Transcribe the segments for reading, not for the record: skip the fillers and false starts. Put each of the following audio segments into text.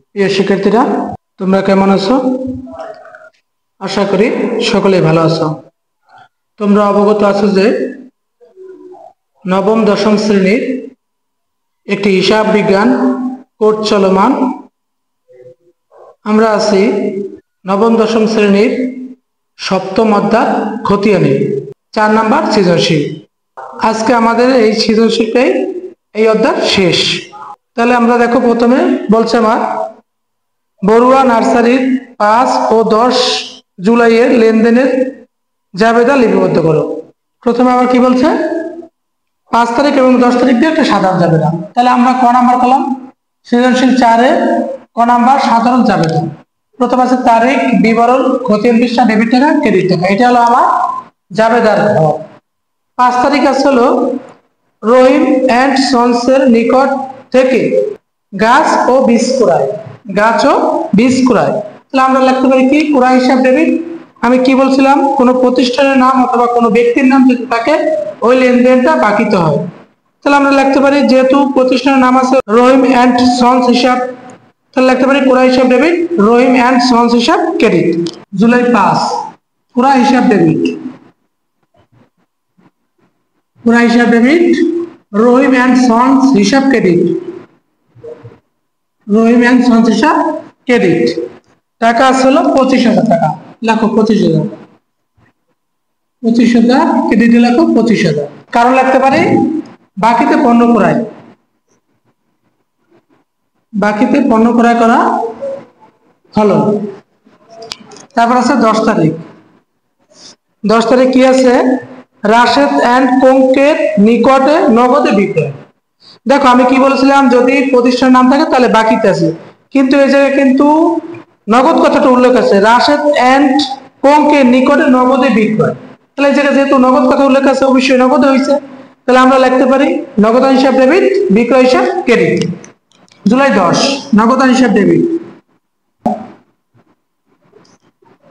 প্রিয় শিক্ষার্থীরা, তোমরা কেমন আছো? আশা করি সকলেই ভালো আছো। তোমরা অবগত আছো যে নবম দশম শ্রেণীর একটি হিসাব বিজ্ঞান কোর্স চলমান। আমরা আছি নবম দশম শ্রেণীর সপ্তম অধ্যায় খতিয়ানি 4 নম্বর সৃজনশীল। আজকে আমাদের এই সৃজনশীলটাই এই অধ্যায় শেষ। তাহলে আমরা দেখো, প্রথমে বলছে আমার বড়ুয়া নার্সারির 5 ও 10 জুলাইয়ের লেনদেনের জাবেদা লিপিবদ্ধ করো। প্রথমে আবার কি বলছে, 5 তারিখ এবং 10 তারিখ দিয়ে একটা সাধারণ জাবেদা। তাহলে আমরা ক নাম্বার কলাম সৃজনশীল 4-এ ক নাম্বার সাধারণ জাবেদা। প্রথম আছে তারিখ, বিবরণ, খতিয়ান পৃষ্ঠা, ডেবিট টাকা, ক্রেডিট টাকা। এটা হলো আমার জাবেদার ঘর। 5 তারিখ আছে হলো রহিম অ্যান্ড সন্সের নিকট থেকে গাছ ও বীজ ক্রয়। গাছ ও বীজ ক্রয়। তাহলে আমরা লিখতে পারি কি, ক্রয় হিসাব ডেবিট। আমি কি বলছিলাম, কোনো প্রতিষ্ঠানের নাম অথবা কোনো ব্যক্তির নাম যদি থাকে ওই লেনদেনটা বাকিতে হয়। তাহলে আমরা লিখতে পারি, যেহেতু প্রতিষ্ঠানের নাম আছে রহিম অ্যান্ড সন্স হিসাব, তাহলে লিখতে পারি ক্রয় হিসাব ডেবিট, রহিম অ্যান্ড সন্স হিসাব ক্রেডিট। জুলাই 5 ক্রয় হিসাব ডেবিট, ক্রয় হিসাব ডেবিট, রহিম অ্যান্ড সন্স হিসাব ক্রেডিট, রহিম অ্যান্ড সন্স হিসাব ক্রেডিট। টাকা আছে হলো 25,000 টাকা। লেখো 25,000, 25,000 ক্রেডিট লেখো 25,000। কারণ লিখতে পারি বাকিতে পণ্য ক্রয়, বাকিতে পণ্য ক্রয় করা হলো। তারপর আছে 10 তারিখ। 10 তারিখ কি আছে, রাশেদ অ্যান্ড কোংকের নিকটে নগদে বিক্রয়। দেখো আমি কি বলেছিলাম, যদি প্রতিষ্ঠানের নাম থাকে তাহলে বাকিতে আছে, কিন্তু এই জায়গায় কিন্তু নগদ কথাটা উল্লেখ আছে, রাশেদ অ্যান্ড কোংকের নিকটে নগদে বিক্রয়। তাহলে এই জায়গায় যেহেতু নগদ কথা উল্লেখ আছে, অবশ্যই নগদে হয়েছে। তাহলে আমরা লিখতে পারি নগদান হিসাব ডেবিট, বিক্রয় হিসাব ক্রেডিট। জুলাই 10 নগদান হিসাব ডেবিট,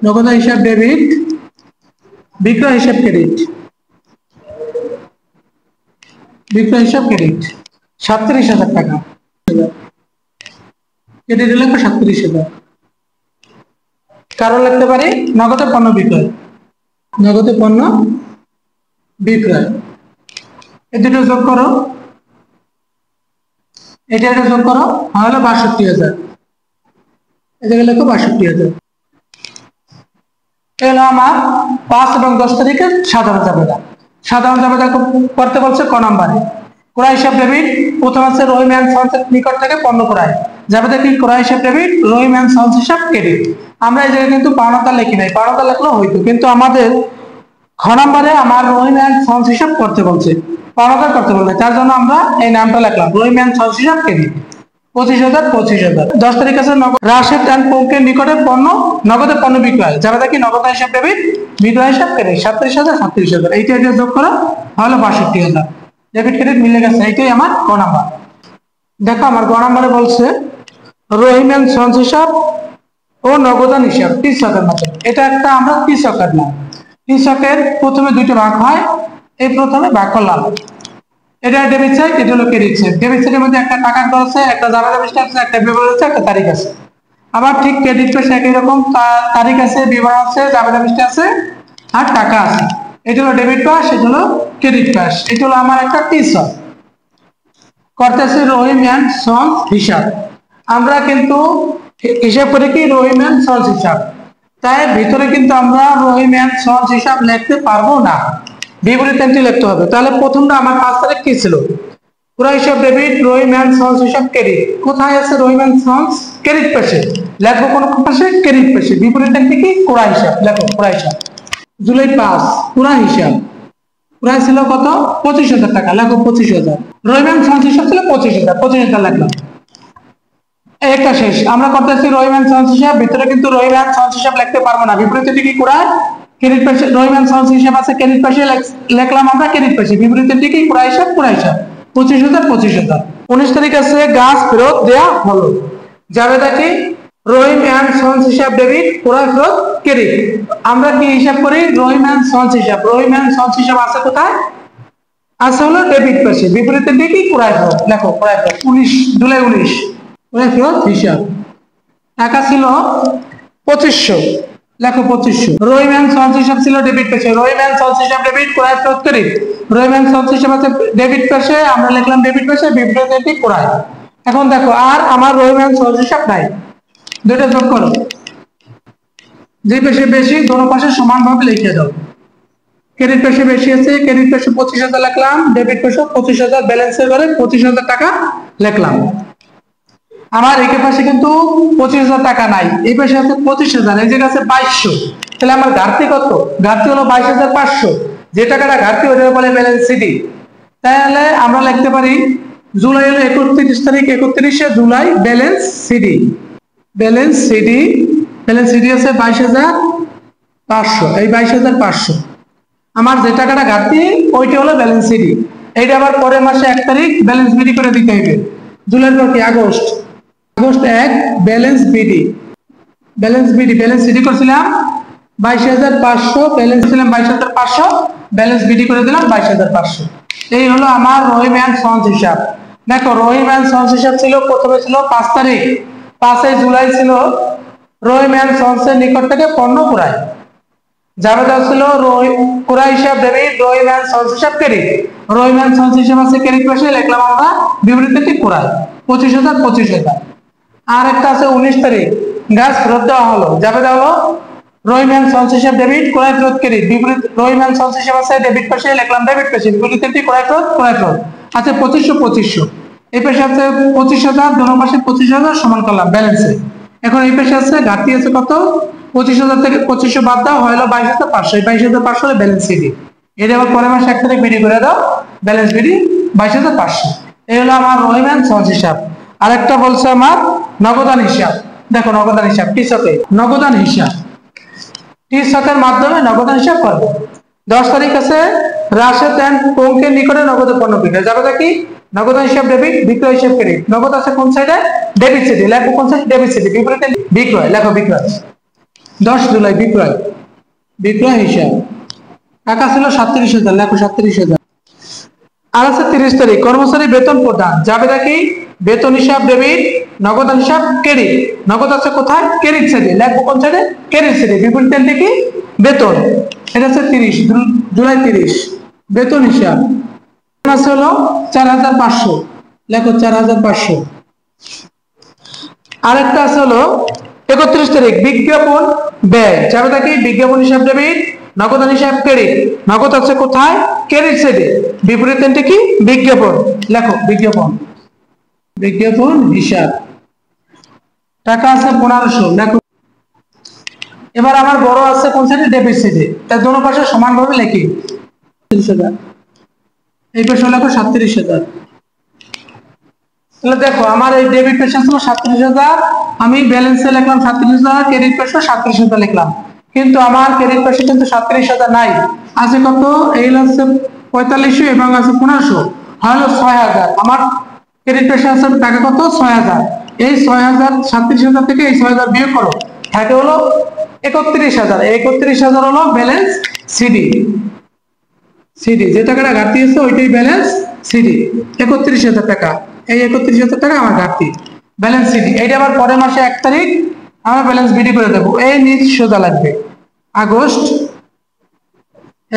নগদান হিসাব ডেবিট, বিক্রয় হিসাব ক্রেডিট, বিক্রয় হিসাব ক্রেডিট। 37,000 টাকা ক্রেডিট লেখা 37,000। কারণ লিখতে পারি নগদে পণ্য বিক্রয়, নগদে পণ্য বিক্রয়। এই দুটো যোগ করো, এটা যোগ করো, হলো 62,000। এদিকে লেখো 62,000। এগুলো আমার 5 এবং 10 তারিখের সাধারণ জাবেদা। সাধারণ জাবেদা করতে বলছে ক নাম্বারে, ক্রয় হিসাব ডেবিট। প্রথম আছে রহিম অ্যান্ড সন্সের নিকট থেকে পণ্য ক্রয়, জাবেদা কি ক্রয় হিসাব ডেবিট, রহিম অ্যান্ড সন্স হিসাব ক্রেডিট। আমরা এই জায়গায় কিন্তু পাওনাদার লিখি নাই, পাওনাদার লিখলেও হইতো, কিন্তু আমাদের খ নাম্বারে আমার রহিম অ্যান্ড সন্স হিসাব করতে বলছে, পাওনাদার করতে বলছে, তার জন্য আমরা এই নামটা লিখলাম রহিম অ্যান্ড সন্স হিসাব ক্রেডিট। 25,000, 25,000। 10 তারিখ আছে রাশেদ অ্যান্ড কোংকের নিকটে পণ্য নগদে পণ্য বিক্রয়, জাবেদা কি নগদ হিসাব ডেবিট, বিক্রয় হিসাব ক্রেডিট। 37,000, 37,000। এইটা যোগ করা হলো 62,000। ডেবিট ক্রেডিট মিলে গেছে, এইটাই আমার ক নাম্বার। দেখো আমার গ নাম্বারে বলছে রহিম অ্যান্ড সন্স হিসাব ও নগদান হিসাব কৃষকের মতো। এটা একটা আমরা কৃষকের নাম। কৃষকের প্রথমে দুইটা ভাগ হয়, এই প্রথমে ভাগ করলাম, এটা ডেবিট সাইড, এটা হলো ক্রেডিট সাইড। ডেবিট সাইডের মধ্যে একটা টাকার খরচ আছে, একটা জাবেদা পৃষ্ঠা আছে, একটা বিবরণ আছে, একটা তারিখ আছে। আবার ঠিক ক্রেডিট পাশে একই রকম তারিখ আছে, বিবরণ আছে, জাবেদা পৃষ্ঠা আছে, আর টাকা আছে। এটা হলো ডেবিট পাশ, এটা হলো ক্রেডিট পাশ। এটা হলো আমার একটা কৃষক। করতেছে রহিম অ্যান্ড সন্স হিসাব। আমরা কিন্তু হিসাব করে কি রহিম অ্যান্ড সন্স হিসাব, তাই ভিতরে কিন্তু আমরা রহিম অ্যান্ড সন্স হিসাব লিখতে পারবো না, বিপরীতটি লিখতে হবে। তাহলে প্রথমটা আমার 5 তারিখ কি ছিল, ক্রয় হিসাব ডেবিট, রহিম অ্যান্ড সন্স হিসাব ক্রেডিট। কোথায় আছে রহিম অ্যান্ড সন্স, ক্রেডিট পাশে লিখবো, কোন পাশে, ক্রেডিট পাশে। বিপরীতটি কি, ক্রয় হিসাব, লেখো ক্রয় হিসাব। জুলাই 5 ক্রয় হিসাব, ক্রয় ছিল কত, 25,000 টাকা, লেখো 25,000। রহিম অ্যান্ড সন্স হিসাব ছিল 25,000, 25,000 লিখলাম। একটা শেষ। আমরা করতেছি রহিম অ্যান্ড সন্স হিসাব, ভিতরে কিন্তু রহিম অ্যান্ড সন্স হিসাব লিখতে পারবো না, বিপরীতটি কি, ক্রয়, ক্রেডিট পাশে রহিম অ্যান্ড সন্স হিসাব আছে, ক্রেডিট পাশে লিখলাম আমরা ক্রেডিট পাশে, বিপরীতটি কি, ক্রয় হিসাব, ক্রয় হিসাব। 25,000, 25,000। 19 তারিখ আছে গাছ ফেরত দেয়া হলো, জাবেদা কি রহিম অ্যান্ড সন্স হিসাব ডেবিট, ক্রয় ফেরত ক্রেডিট। আমরা কি হিসাব করি, রহিম অ্যান্ড সন্স হিসাব। রহিম অ্যান্ড সন্স হিসাব আছে কোথায়, আছে হলো ডেবিট পাশে, বিপরীতে কি, ক্রয় ফেরত, লেখো ক্রয় ফেরত। 19 জুলাই 19 ক্রয় ফেরত হিসাব। টাকা ছিল 2500, লেখো 2500। রহিম্যান সঞ্চ হিসাব ছিল ডেবিট পেশে, রহিম্যান সঞ্চ হিসাব ডেবিট, ক্রয় ফেরত ক্রেডিট। রহিম্যান সঞ্চ হিসাব আছে ডেবিট পেশে, আমরা লিখলাম ডেবিট পেশে, বিবৃতি ক্রয়। এখন দেখো আর আমার রহিম্যান সঞ্চ হিসাব নাই, দুটো যোগ করো, যে পেশে বেশি দোনো পাশে সমানভাবে লিখে দাও। ক্রেডিট পেশে বেশি আছে, ক্রেডিট পেশে 25,000 লিখলাম, ডেবিট পেশে 25,000, ব্যালেন্সের ঘরে 25,000 টাকা লিখলাম। আমার এই পাশে কিন্তু 25,000 টাকা নাই, এই পাশে আছে 25,000, এই জায়গায় আছে 2200, তাহলে আমার ঘাটতি কত? ঘাটতি হলো 22,500, যে টাকাটা ঘাটতি ওইটা বলে ব্যালেন্স সিডি। তাহলে আমরা লিখতে পারি জুলাই হলো 31 তারিখ, 31শে July balance CD, balance CD, balance CD আছে 22,500, এই 22,500 আমার যে টাকাটা ঘাটতি ওইটা হলো ব্যালেন্স সিডি। এইটা আবার পরের মাসে 1 তারিখ ব্যালেন্স বিডি করে দিতে হবে। জুলাইয়ের পর কি August, August 1 balance BD, balance BD, balance CD করছিলাম 22,500, ব্যালেন্স ছিলাম 22,500, ব্যালেন্স বিডি করে দিলাম 22,500। এই হলো আমার রহিম্যান সঞ্চ হিসাব। দেখো রহিম্যান সঞ্চ হিসাব ছিল প্রথমে ছিল 5 তারিখ, 5 জুলাই ছিল রহিম্যান সঞ্চের নিকট থেকে পণ্য ক্রয়, জাবেদা ছিল ক্রয় হিসাব ডেবিট, রহিম্যান সঞ্চ হিসাব ক্রেডিট। রহিম্যান সঞ্চ হিসাব আছে ক্রেডিট পাশে, লিখলাম আমরা বিবৃতিটি ক্রয় 25,000 25,000। আর একটা আছে 19 তারিখ গ্যাস ফেরত দেওয়া হলো, জাবেদা হলো রহিম্যান সঞ্চ হিসাব ডেবিট, ক্রয় ফেরত ক্রেডিট। বিবৃতি রহিম্যান সঞ্চ হিসাব আছে ডেবিট পাশে, লিখলাম ডেবিট পাশে, বিবৃতিটি ক্রয় ফেরত ক্রয় ফেরত আছে 2500 এই পাশে আছে 25,000, দোনো পাশে 25,000 সমান করলাম ব্যালেন্সে। এখন এই পাশে আছে ঘাটতি আছে কত? 25,000 থেকে 2500 বাদ দাও, হলো 22,500, এই 22,500 হলো ব্যালেন্স সিডি। এটা আবার পরের মাসে 1 তারিখ বিডি করে দাও, ব্যালেন্স বিডি 22,500। এই হলো আমার রহিম্যান সঞ্চ হিসাব। আরেকটা বলছে আমার নগদান হিসাব। দেখো নগদান হিসাব টিসকে, নগদান হিসাব টিসকের মাধ্যমে নগদান হিসাব করব। 10 তারিখ আছে রাশেদ এন্ড কোংকের নিকটে নগদে পণ্য বিক্রয়, যাবে কি নগদান হিসাব ডেবিট, বিক্রয় হিসাব ক্রেডিট। নগদ আছে কোন সাইডে? ডেবিট সাইডে, লেখো কোন সাইডে? ডেবিট সাইডে, বিপরীতে বিক্রয়, লেখো বিক্রয়। 10 জুলাই বিক্রয়, বিক্রয় হিসাব টাকা ছিল 37,000, লেখো 37,000। আর আছে 30 তারিখ কর্মচারী বেতন প্রদান, যাবে কি বেতন হিসাব ডেবিট, নগদান হিসাব ক্রেডিট। নগদ আছে কোথায়? ক্রেডিট সাইডে, লেখো কোন সাইডে? ক্রেডিট সাইডে, বিপরীতে কি বেতন। এটা হচ্ছে 30 জুলাই 30 বেতন হিসাব আছে হলো 4,500, লেখো 4,500। আরেকটা আছে হলো 31 তারিখ বিজ্ঞাপন ব্যয়, যাবে কি বিজ্ঞাপন হিসাব ডেবিট, নগদান হিসাব ক্রেডিট। নগদ আছে কোথায়? ক্রেডিট সাইডে, বিপরীতে কি বিজ্ঞাপন, লেখো বিজ্ঞাপন, বিজ্ঞাপন হিসাব টাকা আছে 1500, লেখো। এবার আমার বড় আছে কোন সাইডে? ডেবিট সাইডে, তার দোনো পাশে সমানভাবে লিখি 30,000, এই পাশে লেখো 37,000। তাহলে দেখো আমার এই ডেবিট পেশা ছিল 37,000, আমি ব্যালেন্সে লিখলাম 37,000, ক্রেডিট পেশা 37,000 লিখলাম, কিন্তু আমার ক্রেডিট পেশা কিন্তু 37,000 নাই, আছে কত? এই হচ্ছে 4500 এবং আছে 1500, হলো 6,000। আমার ক্রেডিট পেশা আছে টাকা কত? 6,000। এই 6,000 37,000 থেকে এই 6,000 বিয়োগ করো, থাকে হলো 31,000। 31,000 হলো ব্যালেন্স সিডি, সিডি যে টাকাটা ঘাটতি আছে ওইটাই ব্যালেন্স সিডি, 31,000 টাকা। এই 31,000 টাকা আমার ঘাটতি, ব্যালেন্স সিডি। এইটা আবার পরের মাসে 1 তারিখ আমরা ব্যালেন্স বিডি করে দেবো, এই নিজ সোজা লাগবে August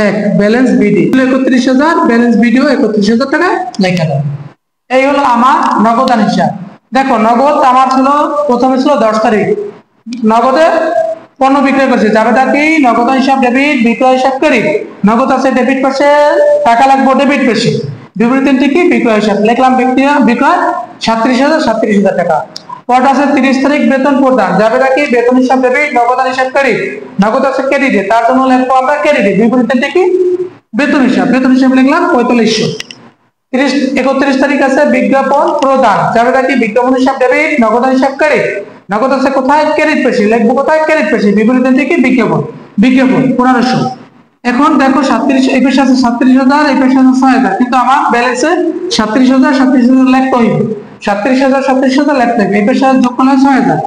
1 balance BD 31,000, balance BDO 31,000 টাকা লেখা দাও। এই হলো আমার নগদান হিসাব। দেখো নগদ আমার ছিল প্রথমে ছিল 10 তারিখ, নগদে পণ্য বিক্রয় করছে, যাবে কি নগদান হিসাব ডেবিট, বিক্রয় হিসাব ক্রেডিট। নগদ আছে ডেবিট পাশে, টাকা লাগবে ডেবিট পাশে, বিবৃতি কি বিক্রয় হিসাব, লিখলাম বিক্রয় 37,000 37,000 টাকা। পর আছে 30 তারিখ বেতন প্রদান, যাবে কি বেতন হিসাব ডেবিট, নগদান হিসাব ক্রেডিট। নগদ আছে ক্রেডিটে, তার জন্য লিখবো আমরা ক্রেডিটে, বিবৃতি কি বেতন হিসাব, বেতন হিসাব লিখলাম 4500। 31 তারিখ আছে বিজ্ঞাপন প্রদান, যাবে কি বিজ্ঞাপন হিসাব ডেবিট, নগদান হিসাব ক্রেডিট। নগদ আছে কোথায়? ক্রেডিট পেশে, লিখবো কোথায়? ক্রেডিট পেশে, বিপরীতে থেকে বিজ্ঞাপন, বিজ্ঞাপন 1500। এখন দেখো 37 এই পেশে আছে 37,000, এই পেশে আছে 6,000, কিন্তু আমার ব্যালেন্সে 37,000 37,000 লিখতে হইবে, 37,000 37,000 লিখতে হবে। এই পেশে যোগ করলে 6,000,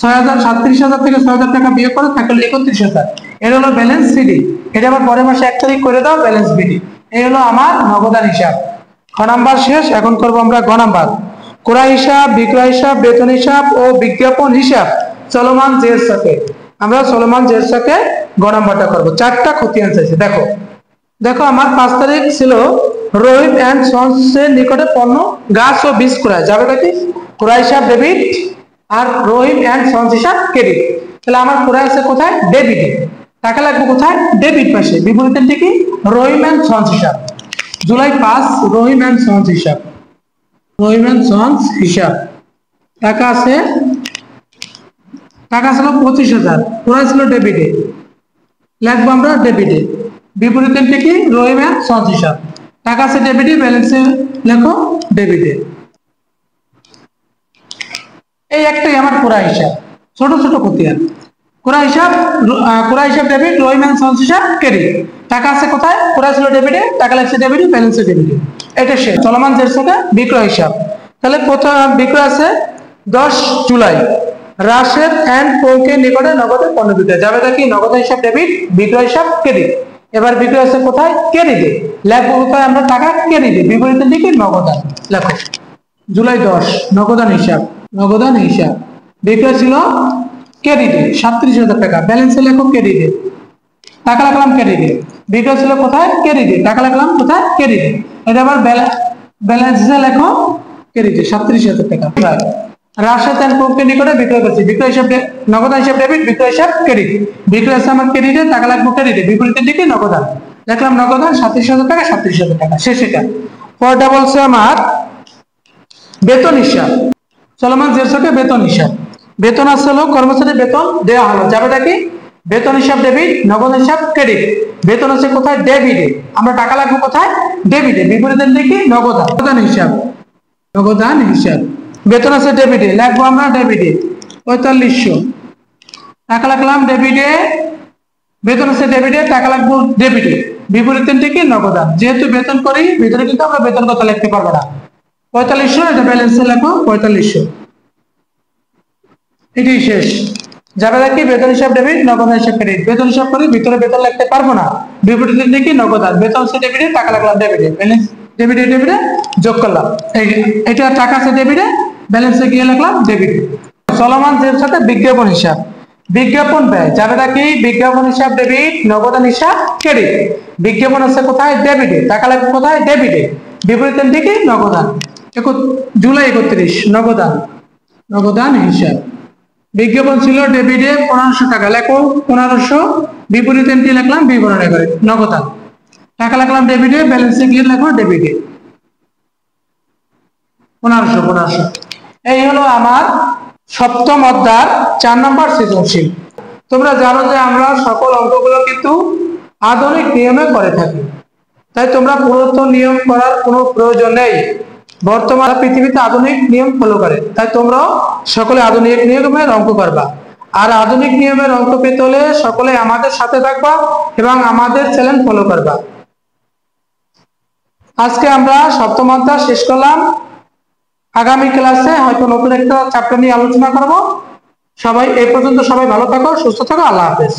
6,000 37,000 থেকে 6,000 টাকা বিয়োগ করে থাকলে 31,000, এর হলো ব্যালেন্স সিডি। এটা আবার পরের মাসে 1 তারিখ করে দাও, ব্যালেন্স বিডি। এই হলো আমার নগদান হিসাব। খ নাম্বার শেষ, এখন করব আমরা গ নাম্বার। ক্রয় হিসাব, বিক্রয় হিসাব, বেতন হিসাব ও বিজ্ঞাপন হিসাব চলমান জের সাথে, আমরা চলমান জের সাথে গ নাম্বারটা করবো। 4টা খতিয়ান চাইছে। দেখো দেখো আমার 5 তারিখ ছিল রহিম এন্ড সন্সের নিকটে পণ্য গাছ ও বীজ ক্রয়, যাবে কি ক্রয় হিসাব ডেবিট আর রহিম এন্ড সন্স হিসাব ক্রেডিট। তাহলে আমার ক্রয় আছে কোথায়? ডেবিটে। টাকা লাগবে কোথায়? ডেবিট পাশে। বিপরীতে কি? রহিম এন্ড সন্স হিসাব। জুলাই 5 রহিম এন্ড সন্স হিসাব, রহিম এন্ড সন্স হিসাব। টাকা আছে, টাকা ছিল 25,000, ক্রয় ছিল ডেবিটে, লাগবো আমরা ডেবিটে। বিপরীতে কি? রহিম এন্ড সন্স হিসাব। টাকা আছে ডেবিটে, ব্যালেন্সে লেখো ডেবিটে। এই একটাই আমার ক্রয় হিসাব, ছোট ছোট খতিয়ান। ক্রয় হিসাব, ক্রয় হিসাব ডেবিট, রহিম এন্ড সন্স হিসাব ক্রেডিট। টাকা আছে কোথায়? ক্রয় ছিল ডেবিটে, টাকা লাগছে ডেবিটে, ব্যালেন্সে ডেবিটে। এটা শেষ। চলমান জের সাথে বিক্রয় হিসাব। তাহলে প্রথম বিক্রয় আছে 10 জুলাই রাশেদ এন্ড কোকের নিকটে নগদে পণ্য বিক্রয়, যাবে কি নগদ হিসাব ডেবিট, বিক্রয় হিসাব ক্রেডিট। এবার বিক্রয় আছে কোথায়? ক্রেডিটে, লেখবো কোথায় আমরা? টাকা ক্রেডিটে। বিপরীতে লিখি নগদান, লেখো জুলাই 10 নগদান হিসাব, নগদান হিসাব। বিক্রয় ছিল ক্রেডিটে 37,000 টাকা, ব্যালেন্সে লেখো ক্রেডিটে, টাকা লাগলাম ক্রেডিটে। বিক্রয় ছিল কোথায়? ক্রেডিটে, টাকা লাগলাম কোথায়? ক্রেডিটে। এটা আবার ব্যালেন্সে লেখো ক্রেডিটে 37,000 টাকা। রাশেদ এন্ড কোকের নিকটে বিক্রয় করছি, বিক্রয় হিসাব নগদান হিসাব ডেবিট, বিক্রয় হিসাব ক্রেডিট। বিক্রয় আছে আমার ক্রেডিটে, টাকা লাগবে ক্রেডিটে, বিপরীতের দিকে নগদান, দেখলাম নগদান 37,000 টাকা, 37,000 টাকা। শেষ। এটা পরটা বলছে আমার বেতন হিসাব। চলমান জের সাথে বেতন হিসাব। বেতন আসলে কর্মচারী বেতন দেওয়া হলো, যাবে কি বেতন হিসাব ডেবিট, নগদ হিসাব ক্রেডিট। বেতন আছে কোথায়? ডেবিটে, আমরা টাকা লাগবে কোথায়? ডেবিটে। বিপরীতের দিকে নগদান, নগদান হিসাব, নগদান হিসাব। বেতন আছে ডেবিটে, লাগবো আমরা ডেবিটে 4500, টাকা লাগলাম ডেবিটে, বেতন আছে ডেবিটে, টাকা লাগবো ডেবিটে। বিপরীতের দিকে নগদান। যেহেতু বেতন করি ভিতরে কিন্তু আমরা বেতন কথা লিখতে পারবো না। 4500, এটা ব্যালেন্সে লেখো 4500। এটাই শেষ। যাবে কি বেতন হিসাব ডেবিট, নগদ হিসাব ক্রেডিট। বেতন হিসাব করি ভিতরে বেতন লিখতে পারবো না, বিপরীতের দিকে নগদান। বেতন আছে ডেবিটে, টাকা লাগলাম ডেবিটে, ব্যালেন্স ডেবিটে ডেবিটে যোগ করলাম। এটা টাকা আছে ডেবিটে, ব্যালেন্সে গিয়ে লিখলাম ডেবিটে। চলমান জের সাথে বিজ্ঞাপন হিসাব। বিজ্ঞাপন ব্যয়, যাবে কি বিজ্ঞাপন হিসাব ডেবিট, নগদান হিসাব ক্রেডিট। বিজ্ঞাপন আছে কোথায়? ডেবিটে, টাকা লাগবে কোথায়? ডেবিটে। বিপরীতের দিকে নগদান। জুলাই 31 নগদান, নগদান হিসাব। বিজ্ঞাপন ছিল ডেবিটে 1500 টাকা, লেখো 1500, বিপরীতে লিখলাম বিবরণে করে নগদান। টাকা লাগলাম ডেবিটে, ব্যালেন্সে গিয়ে লেখো ডেবিটে 1500। এই হলো আমার সপ্তম অধ্যায় 4 নম্বর সৃজনশীল। তোমরা জানো যে আমরা সকল অঙ্কগুলো কিন্তু আধুনিক নিয়মে করে থাকি, তাই তোমরা পুরাতন নিয়ম করার কোনো প্রয়োজন নেই। বর্তমান পৃথিবীতে আধুনিক নিয়ম ফলো করে, তাই তোমরাও সকলে আধুনিক নিয়মের অঙ্ক করবা। আর আধুনিক নিয়মের অঙ্ক পেতে হলে সকলে আমাদের সাথে থাকবা এবং আমাদের চ্যানেল ফলো করবা। আজকে আমরা সপ্তম অধ্যায় শেষ করলাম। আগামী ক্লাসে হয়তো নতুন একটা চ্যাপ্টার নিয়ে আলোচনা করব। সবাই এই পর্যন্ত সবাই ভালো থাকো, সুস্থ থাকো, আল্লাহ হাফেজ।